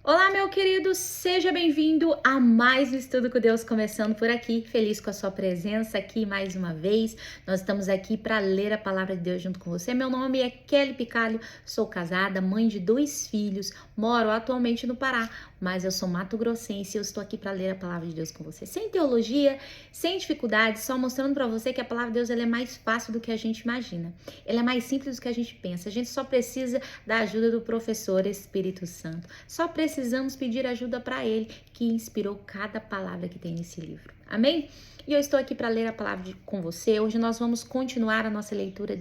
Olá, meu querido, seja bem-vindo a mais um Estudo com Deus começando por aqui. Feliz com a sua presença aqui mais uma vez. Nós estamos aqui para ler a palavra de Deus junto com você. Meu nome é Kelly Picalho, sou casada, mãe de 2 filhos, moro atualmente no Pará, mas eu sou mato-grossense e eu estou aqui para ler a palavra de Deus com você. Sem teologia, sem dificuldade, só mostrando para você que a palavra de Deus ela é mais fácil do que a gente imagina. Ela é mais simples do que a gente pensa. A gente só precisa da ajuda do professor Espírito Santo. Só precisamos pedir ajuda para Ele, que inspirou cada palavra que tem nesse livro. Amém? E eu estou aqui para ler a palavra com você. Hoje nós vamos continuar a nossa leitura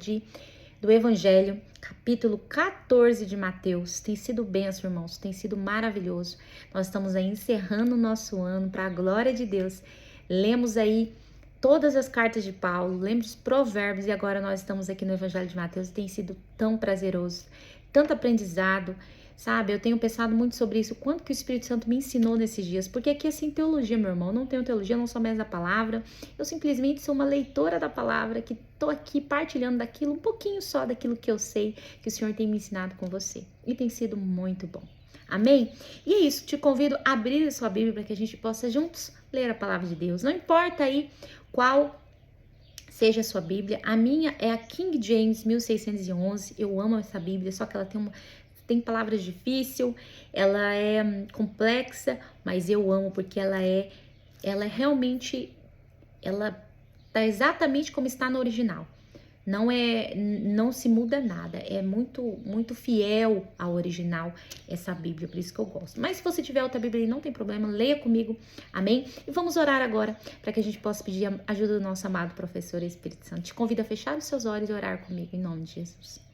do Evangelho, capítulo 14 de Mateus. Tem sido bênção, irmãos, tem sido maravilhoso. Nós estamos aí encerrando o nosso ano para a glória de Deus. Lemos aí todas as cartas de Paulo, lemos os provérbios e agora nós estamos aqui no Evangelho de Mateus e tem sido tão prazeroso, tanto aprendizado. Sabe, eu tenho pensado muito sobre isso, o quanto que o Espírito Santo me ensinou nesses dias, porque aqui é sem teologia, meu irmão, eu não tenho teologia, eu não sou mais da palavra, eu simplesmente sou uma leitora da palavra, que tô aqui partilhando daquilo, um pouquinho só daquilo que eu sei, que o Senhor tem me ensinado com você, e tem sido muito bom, amém? E é isso, te convido a abrir a sua Bíblia para que a gente possa juntos ler a palavra de Deus, não importa aí qual seja a sua Bíblia, a minha é a King James 1611, eu amo essa Bíblia, só que ela tem palavras difíceis, ela é complexa, mas eu amo porque ela é realmente, ela tá exatamente como está no original. Não se muda nada, é muito fiel ao original essa Bíblia, por isso que eu gosto. Mas se você tiver outra Bíblia, não tem problema, leia comigo, amém? E vamos orar agora para que a gente possa pedir a ajuda do nosso amado professor Espírito Santo. Te convido a fechar os seus olhos e orar comigo em nome de Jesus.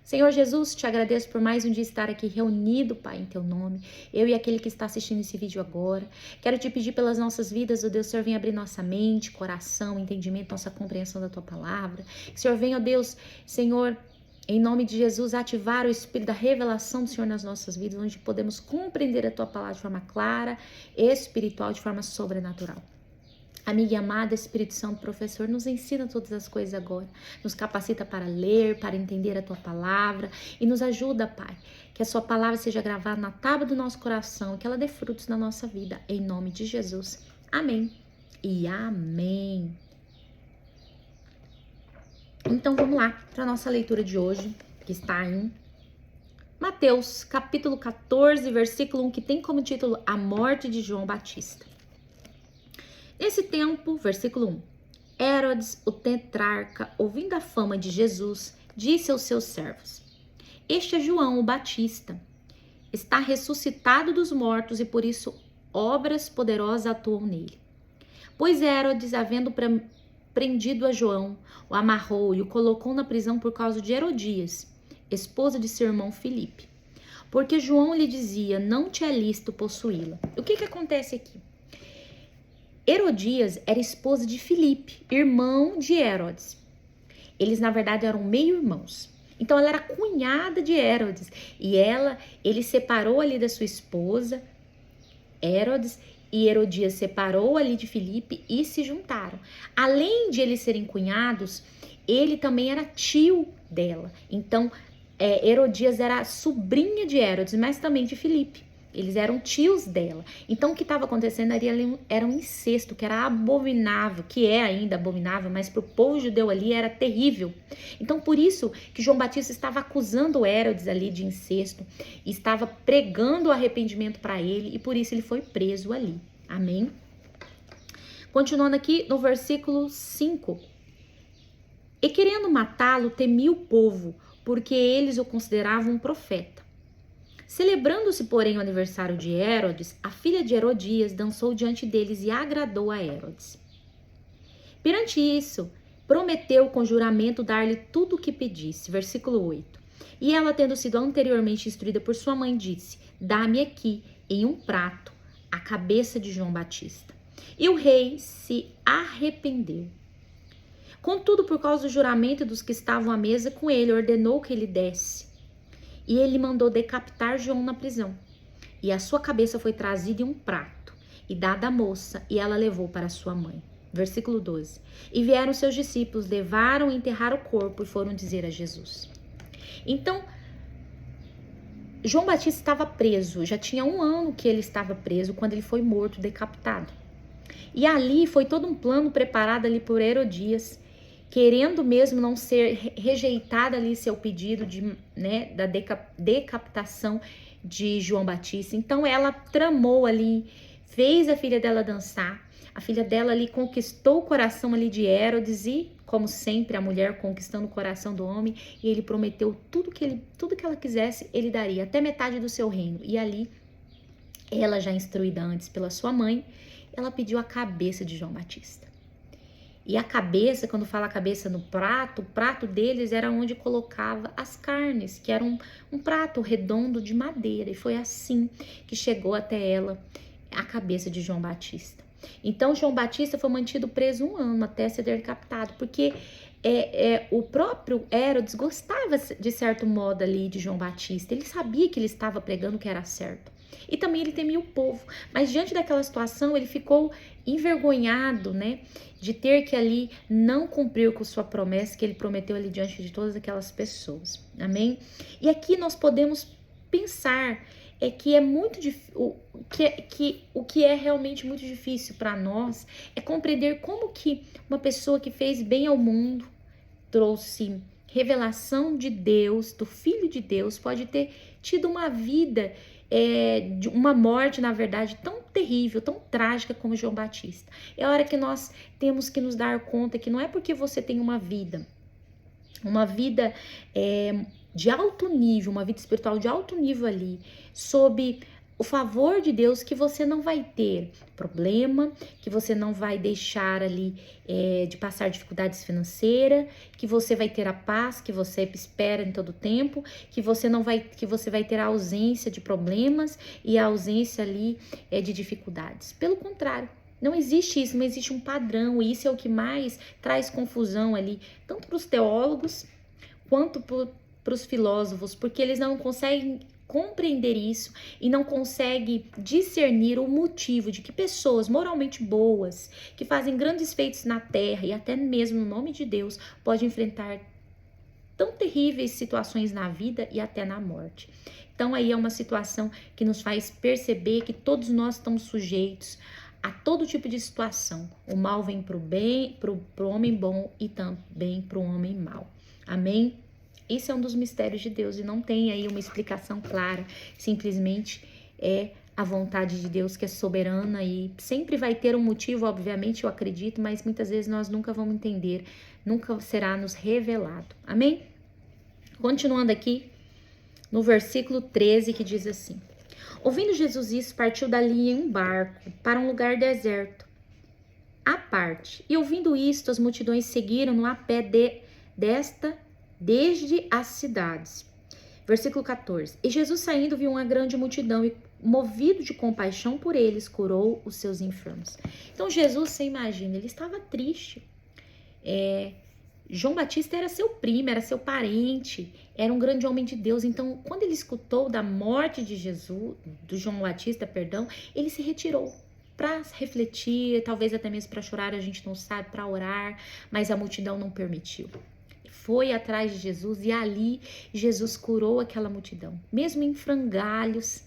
Senhor Jesus, te agradeço por mais um dia estar aqui reunido, Pai, em Teu nome. Eu e aquele que está assistindo esse vídeo agora. Quero te pedir pelas nossas vidas, ó Deus, Senhor, venha abrir nossa mente, coração, entendimento, nossa compreensão da Tua palavra. Que o Senhor venha, ó Deus, Senhor, em nome de Jesus, ativar o Espírito da revelação do Senhor nas nossas vidas, onde podemos compreender a Tua palavra de forma clara, espiritual, de forma sobrenatural. Amiga e amada, Espírito Santo, professor, nos ensina todas as coisas agora, nos capacita para ler, para entender a Tua palavra e nos ajuda, Pai, que a Sua palavra seja gravada na tábua do nosso coração e que ela dê frutos na nossa vida, em nome de Jesus. Amém e amém. Então vamos lá para a nossa leitura de hoje, que está em Mateus, capítulo 14, versículo 1, que tem como título A Morte de João Batista. Nesse tempo, versículo 1, Herodes, o tetrarca, ouvindo a fama de Jesus, disse aos seus servos: Este é João o Batista. Está ressuscitado dos mortos e por isso obras poderosas atuam nele. Pois Herodes, havendo prendido a João, o amarrou e o colocou na prisão por causa de Herodias, esposa de seu irmão Filipe. Porque João lhe dizia, não te é lícito possuí-la. O que acontece aqui? Herodias era esposa de Filipe, irmão de Herodes. Eles, na verdade, eram meio-irmãos. Então, ela era cunhada de Herodes. E ele separou ali da sua esposa, Herodes, e Herodias separou ali de Filipe e se juntaram. Além de eles serem cunhados, ele também era tio dela. Então, Herodias era sobrinha de Herodes, mas também de Filipe. Eles eram tios dela. Então, o que estava acontecendo era um incesto, que era abominável, que é ainda abominável, mas para o povo judeu ali era terrível. Então, por isso que João Batista estava acusando Herodes ali de incesto, estava pregando o arrependimento para ele, e por isso ele foi preso ali. Amém? Continuando aqui no versículo 5. E querendo matá-lo, temia o povo, porque eles o consideravam um profeta. Celebrando-se, porém, o aniversário de Herodes, a filha de Herodias dançou diante deles e agradou a Herodes. Perante isso, prometeu com juramento dar-lhe tudo o que pedisse. Versículo 8. E ela, tendo sido anteriormente instruída por sua mãe, disse, dá-me aqui, em um prato, a cabeça de João Batista. E o rei se arrependeu. Contudo, por causa do juramento dos que estavam à mesa com ele, ordenou que ele desse. E ele mandou decapitar João na prisão. E a sua cabeça foi trazida em um prato e dada à moça, e ela levou para sua mãe. Versículo 12. E vieram seus discípulos, levaram e enterraram o corpo e foram dizer a Jesus. Então, João Batista estava preso, já tinha 1 ano que ele estava preso quando ele foi morto, decapitado. E ali foi todo um plano preparado ali por Herodias, querendo mesmo não ser rejeitada ali seu pedido da decapitação de João Batista. Então ela tramou ali, fez a filha dela dançar. A filha dela ali conquistou o coração ali de Herodes e, como sempre, a mulher conquistando o coração do homem, e ele prometeu tudo que ela quisesse, ele daria, até metade do seu reino. E ali, ela já instruída antes pela sua mãe, ela pediu a cabeça de João Batista. E a cabeça, quando fala cabeça no prato, o prato deles era onde colocava as carnes, que era um prato redondo de madeira. E foi assim que chegou até ela a cabeça de João Batista. Então, João Batista foi mantido preso 1 ano até ser decapitado, porque o próprio Herodes gostava, de certo modo, ali de João Batista. Ele sabia que ele estava pregando o que era certo. E também ele temia o povo. Mas diante daquela situação, ele ficou envergonhado, de ter que ali não cumprir com sua promessa que ele prometeu ali diante de todas aquelas pessoas. Amém? E aqui nós podemos pensar que é muito difícil, o que é realmente muito difícil para nós é compreender como que uma pessoa que fez bem ao mundo, trouxe revelação de Deus, do Filho de Deus, pode ter tido uma vida, de uma morte, na verdade, tão terrível, tão trágica como João Batista. É a hora que nós temos que nos dar conta que não é porque você tem uma vida de alto nível, uma vida espiritual de alto nível ali, sob o favor de Deus, que você não vai ter problema, que você não vai deixar ali de passar dificuldades financeiras, que você vai ter a paz que você espera em todo tempo, que você vai ter a ausência de problemas e a ausência ali de dificuldades. Pelo contrário, não existe isso, não existe um padrão, e isso é o que mais traz confusão ali, tanto para os teólogos quanto para os filósofos, porque eles não conseguem compreender isso e não conseguem discernir o motivo de que pessoas moralmente boas, que fazem grandes feitos na terra e até mesmo no nome de Deus, podem enfrentar tão terríveis situações na vida e até na morte. Então aí é uma situação que nos faz perceber que todos nós estamos sujeitos a todo tipo de situação. O mal vem para o bem, para o homem bom e também para o homem mau. Amém? Isso é um dos mistérios de Deus e não tem aí uma explicação clara, simplesmente é a vontade de Deus que é soberana e sempre vai ter um motivo, obviamente, eu acredito, mas muitas vezes nós nunca vamos entender, nunca será nos revelado. Amém? Continuando aqui no versículo 13, que diz assim: ouvindo Jesus isso, partiu dali em um barco para um lugar deserto, à parte, e ouvindo isto, as multidões seguiram-no a pé desde as cidades. Versículo 14. E Jesus saindo viu uma grande multidão e, movido de compaixão por eles, curou os seus enfermos. Então Jesus, você imagina, ele estava triste. João Batista era seu primo, era seu parente, era um grande homem de Deus. Então, quando ele escutou da morte de Jesus, do João Batista, ele se retirou para refletir, talvez até mesmo para chorar, a gente não sabe, para orar, mas a multidão não permitiu. Foi atrás de Jesus e ali Jesus curou aquela multidão. Mesmo em frangalhos,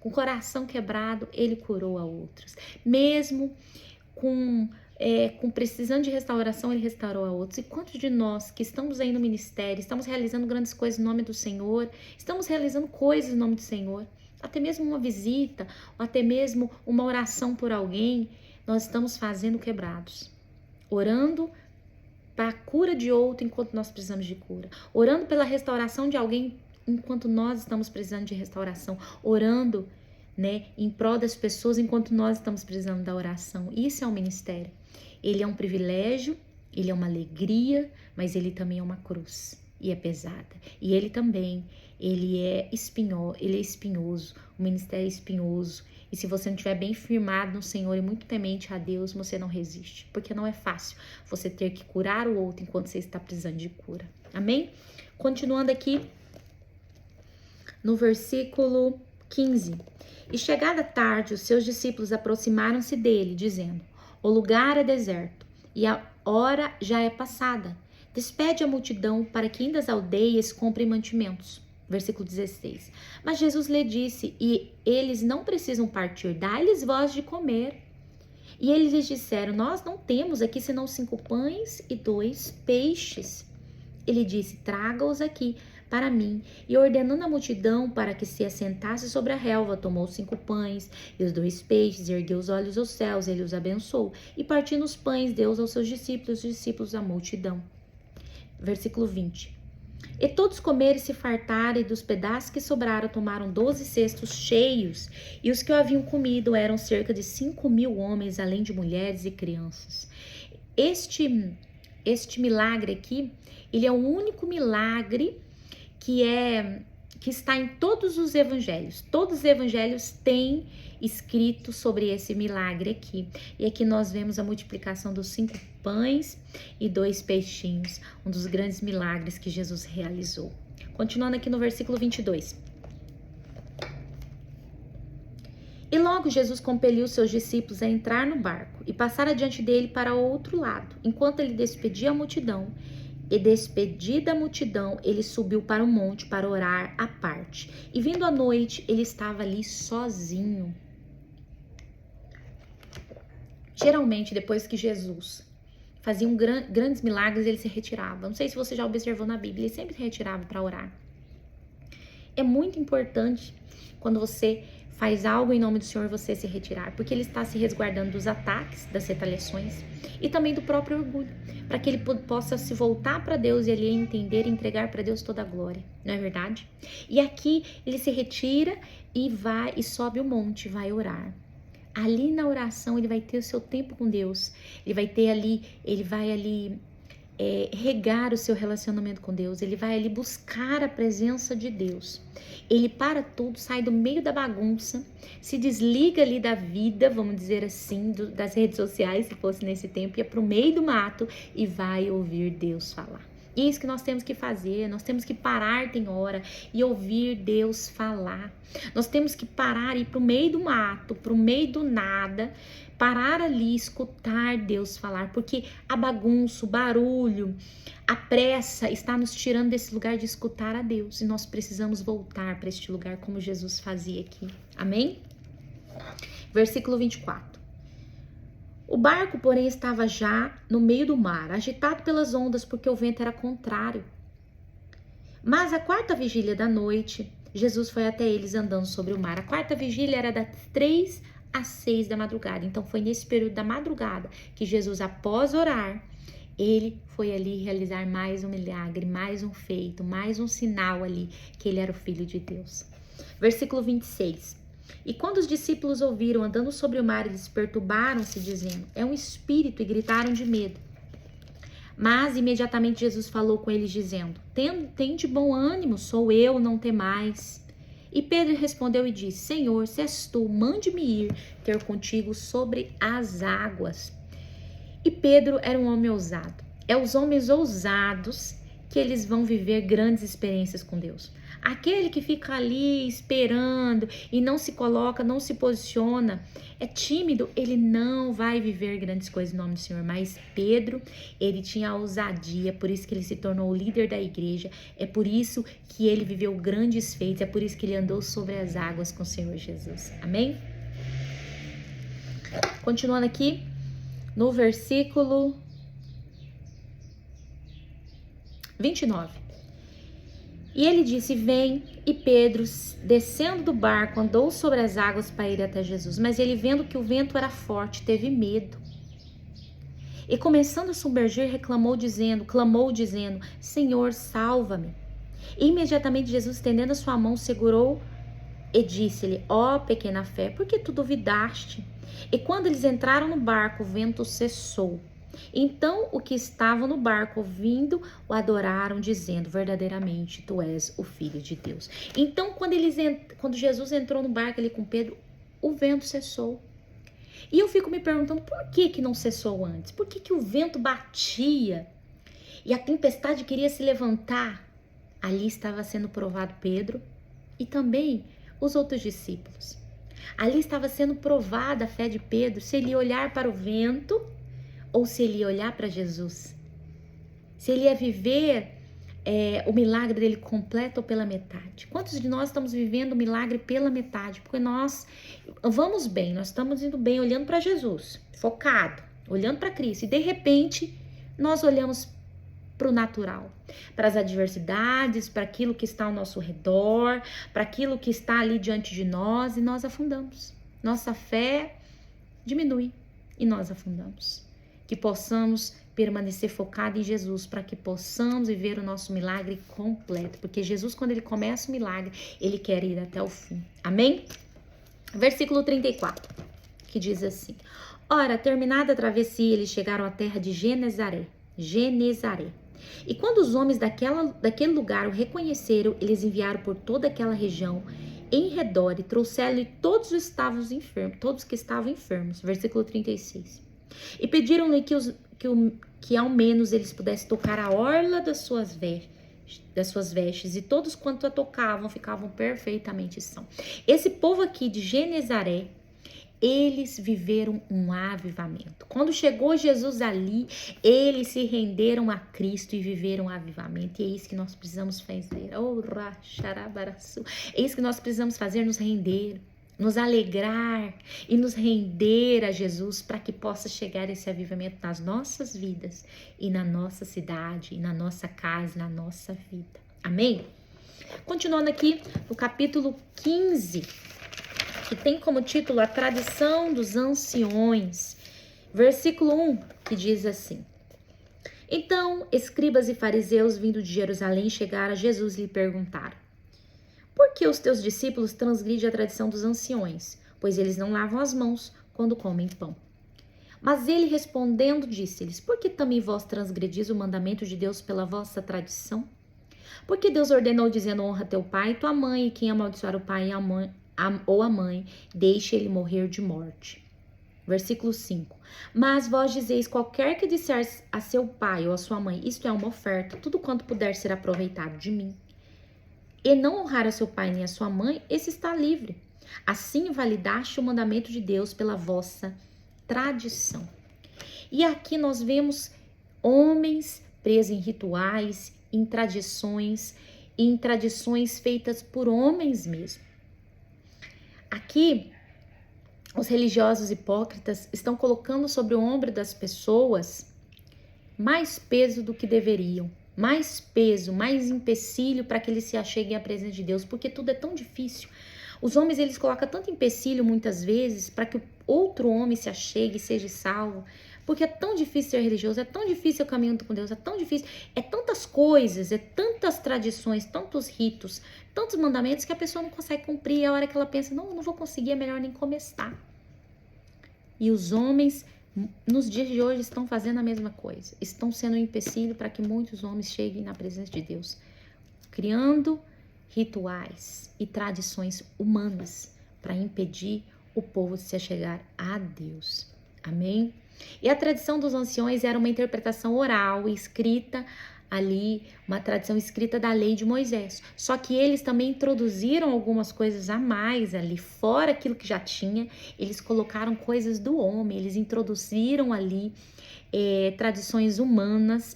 com o coração quebrado, ele curou a outros. Mesmo com precisando de restauração, ele restaurou a outros. E quantos de nós que estamos aí no ministério, estamos realizando grandes coisas em nome do Senhor, estamos realizando coisas em nome do Senhor, até mesmo uma visita, ou até mesmo uma oração por alguém, nós estamos fazendo quebrados, orando para a cura de outro enquanto nós precisamos de cura, orando pela restauração de alguém enquanto nós estamos precisando de restauração, orando, em prol das pessoas enquanto nós estamos precisando da oração. Isso é um ministério. Ele é um privilégio, ele é uma alegria, mas ele também é uma cruz e é pesada. E ele também, ele é espinhoso, o ministério é espinhoso. E se você não estiver bem firmado no Senhor e muito temente a Deus, você não resiste. Porque não é fácil você ter que curar o outro enquanto você está precisando de cura. Amém? Continuando aqui no versículo 15. E chegada a tarde, os seus discípulos aproximaram-se dele, dizendo: o lugar é deserto e a hora já é passada. Despede a multidão para que indo às aldeias comprem mantimentos. Versículo 16. Mas Jesus lhe disse: e eles não precisam partir, dai-lhes voz de comer. E eles lhes disseram: nós não temos aqui senão 5 pães e 2 peixes. Ele disse: traga-os aqui para mim. E ordenando a multidão para que se assentasse sobre a relva, tomou 5 pães e os 2 peixes, e ergueu os olhos aos céus, ele os abençoou. E partindo os pães, deu aos seus discípulos, os discípulos à multidão. Versículo 20. E todos comeram e se fartaram, e dos pedaços que sobraram tomaram 12 cestos cheios, e os que o haviam comido eram cerca de 5.000 homens, além de mulheres e crianças. Este milagre aqui, ele é o único milagre que está em todos os evangelhos. Todos os evangelhos têm escrito sobre esse milagre aqui. E aqui nós vemos a multiplicação dos 5 pães e 2 peixinhos, um dos grandes milagres que Jesus realizou. Continuando aqui no versículo 22. E logo Jesus compeliu seus discípulos a entrar no barco e passar adiante dele para o outro lado, enquanto ele despedia a multidão. E despedida a multidão, ele subiu para o monte para orar à parte. E vindo a noite, ele estava ali sozinho. Geralmente, depois que Jesus fazia grandes milagres, ele se retirava. Não sei se você já observou na Bíblia, ele sempre se retirava para orar. É muito importante quando você faz algo em nome do Senhor, você se retirar, porque ele está se resguardando dos ataques, das retaliações e também do próprio orgulho, para que ele possa se voltar para Deus e ele entender e entregar para Deus toda a glória, não é verdade? E aqui ele se retira e vai e sobe o monte, vai orar. Ali na oração ele vai ter o seu tempo com Deus, ele vai ali regar o seu relacionamento com Deus, ele vai ali buscar a presença de Deus. Ele para tudo, sai do meio da bagunça, se desliga ali da vida, vamos dizer assim, das redes sociais, se fosse nesse tempo, ia para o meio do mato e vai ouvir Deus falar. E é isso que nós temos que fazer, nós temos que parar, tem hora, e ouvir Deus falar. Nós temos que parar e ir para o meio do mato, para o meio do nada, parar ali, escutar Deus falar, porque a bagunça, o barulho, a pressa está nos tirando desse lugar de escutar a Deus, e nós precisamos voltar para este lugar como Jesus fazia aqui. Amém? Versículo 24. O barco, porém, estava já no meio do mar, agitado pelas ondas, porque o vento era contrário. Mas a 4ª vigília da noite, Jesus foi até eles andando sobre o mar. A 4ª vigília era das 3 às 6 da madrugada. Então, foi nesse período da madrugada que Jesus, após orar, ele foi ali realizar mais um milagre, mais um feito, mais um sinal ali, que ele era o Filho de Deus. Versículo 26. E quando os discípulos ouviram andando sobre o mar, eles perturbaram-se, dizendo: é um espírito, e gritaram de medo. Mas imediatamente Jesus falou com eles, dizendo: tende bom ânimo, sou eu, não temais. E Pedro respondeu e disse: Senhor, se és tu, mande-me ir ter contigo sobre as águas. E Pedro era um homem ousado. É os homens ousados que eles vão viver grandes experiências com Deus. Aquele que fica ali esperando e não se coloca, não se posiciona, é tímido, ele não vai viver grandes coisas em nome do Senhor. Mas Pedro, ele tinha ousadia, por isso que ele se tornou o líder da igreja, é por isso que ele viveu grandes feitos, é por isso que ele andou sobre as águas com o Senhor Jesus. Amém? Continuando aqui, no versículo 29. E ele disse: vem. E Pedro, descendo do barco, andou sobre as águas para ir até Jesus. Mas ele, vendo que o vento era forte, teve medo. E começando a submergir, clamou dizendo: Senhor, salva-me. E imediatamente Jesus, estendendo a sua mão, segurou e disse-lhe: ó pequena fé, por que tu duvidaste? E quando eles entraram no barco, o vento cessou. Então o que estavam no barco ouvindo o adoraram, dizendo: verdadeiramente tu és o Filho de Deus. Então quando Jesus entrou no barco ali com Pedro, o vento cessou. E eu fico me perguntando, por que não cessou antes? Por que o vento batia e a tempestade queria se levantar? Ali estava sendo provado Pedro e também os outros discípulos. Ali estava sendo provada a fé de Pedro, se ele ia olhar para o vento ou se ele ia olhar para Jesus. Se ele ia viver o milagre dele completo ou pela metade? Quantos de nós estamos vivendo o milagre pela metade? Porque nós vamos bem, nós estamos indo bem, olhando para Jesus, focado, olhando para Cristo, e de repente nós olhamos para o natural, para as adversidades, para aquilo que está ao nosso redor, para aquilo que está ali diante de nós, e nós afundamos. Nossa fé diminui e nós afundamos. Que possamos permanecer focado em Jesus, para que possamos viver o nosso milagre completo, porque Jesus, quando ele começa o milagre, ele quer ir até o fim. Amém? Versículo 34, que diz assim: Ora, terminada a travessia, eles chegaram à terra de Genezaré. E quando os homens daquele lugar o reconheceram, eles enviaram por toda aquela região em redor e trouxeram-lhe todos que estavam enfermos. Versículo 36. E pediram-lhe que ao menos eles pudessem tocar a orla das suas vestes, e todos quanto a tocavam ficavam perfeitamente sãos. Esse povo aqui de Genezaré, eles viveram um avivamento. Quando chegou Jesus ali, eles se renderam a Cristo e viveram um avivamento. E é isso que nós precisamos fazer. É isso que nós precisamos fazer, nos render, nos alegrar e nos render a Jesus, para que possa chegar esse avivamento nas nossas vidas e na nossa cidade, e na nossa casa, na nossa vida. Amém? Continuando aqui no capítulo 15, que tem como título a tradição dos anciões. Versículo 1, que diz assim: Então, escribas e fariseus vindo de Jerusalém chegaram a Jesus e lhe perguntaram: Por que os teus discípulos transgridem a tradição dos anciões? Pois eles não lavam as mãos quando comem pão. Mas ele respondendo disse-lhes: Por que também vós transgredis o mandamento de Deus pela vossa tradição? Porque Deus ordenou dizendo: Honra teu pai e tua mãe, e quem amaldiçoar o pai e a mãe, ou a mãe, deixe ele morrer de morte. Versículo 5. Mas vós dizeis: qualquer que disser a seu pai ou a sua mãe, isto é uma oferta, tudo quanto puder ser aproveitado de mim, e não honrar a seu pai nem a sua mãe, esse está livre. Assim invalidaste o mandamento de Deus pela vossa tradição. E aqui nós vemos homens presos em rituais, em tradições feitas por homens mesmo. Aqui, os religiosos hipócritas estão colocando sobre o ombro das pessoas mais peso do que deveriam, mais peso, mais empecilho para que eles se acheguem à presença de Deus, porque tudo é tão difícil. Os homens, eles colocam tanto empecilho muitas vezes para que o outro homem se achegue e seja salvo, porque é tão difícil ser religioso, é tão difícil o caminho com Deus, é tão difícil, é tantas coisas, é tantas tradições, tantos ritos, tantos mandamentos que a pessoa não consegue cumprir. E a hora que ela pensa: não vou conseguir, é melhor nem começar. E os homens, nos dias de hoje, estão fazendo a mesma coisa, estão sendo um empecilho para que muitos homens cheguem na presença de Deus, criando rituais e tradições humanas para impedir o povo de se achegar a Deus. Amém? E a tradição dos anciões era uma interpretação oral e escrita ali, uma tradição escrita da lei de Moisés. Só que eles também introduziram algumas coisas a mais ali, fora aquilo que já tinha. Eles colocaram coisas do homem, eles introduziram ali tradições humanas,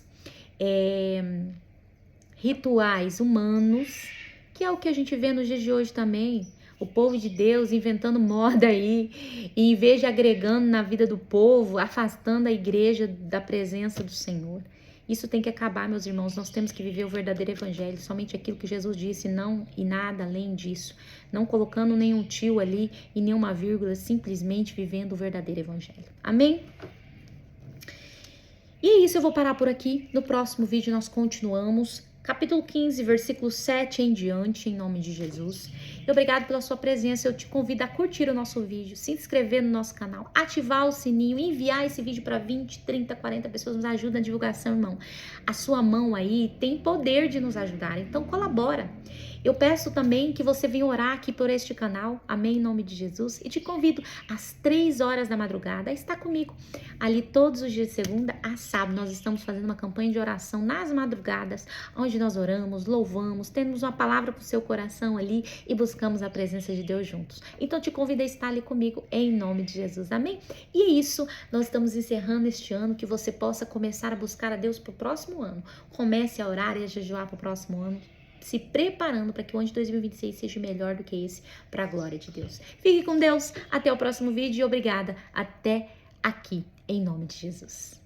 rituais humanos, que é o que a gente vê nos dias de hoje também. O povo de Deus inventando moda aí, e em vez de agregando na vida do povo, afastando a igreja da presença do Senhor. Isso tem que acabar, meus irmãos. Nós temos que viver o verdadeiro evangelho, somente aquilo que Jesus disse, não e nada além disso. Não colocando nenhum tio ali e nenhuma vírgula, simplesmente vivendo o verdadeiro evangelho. Amém? E é isso, eu vou parar por aqui. No próximo vídeo nós continuamos. Capítulo 15, versículo 7 em diante, em nome de Jesus. E obrigado pela sua presença. Eu te convido a curtir o nosso vídeo, se inscrever no nosso canal, ativar o sininho, enviar esse vídeo para 20, 30, 40 pessoas. Nos ajuda na divulgação, irmão. A sua mão aí tem poder de nos ajudar, então colabora. Eu peço também que você venha orar aqui por este canal, amém, em nome de Jesus, e te convido às 3 horas da madrugada a estar comigo ali todos os dias de segunda a sábado. Nós estamos fazendo uma campanha de oração nas madrugadas, onde nós oramos, louvamos, temos uma palavra para o seu coração ali e buscamos a presença de Deus juntos. Então te convido a estar ali comigo em nome de Jesus, amém? E é isso, nós estamos encerrando este ano, que você possa começar a buscar a Deus para o próximo ano. Comece a orar e a jejuar para o próximo ano, se preparando para que o ano de 2026 seja melhor do que esse, para a glória de Deus. Fique com Deus, até o próximo vídeo e obrigada, até aqui, em nome de Jesus.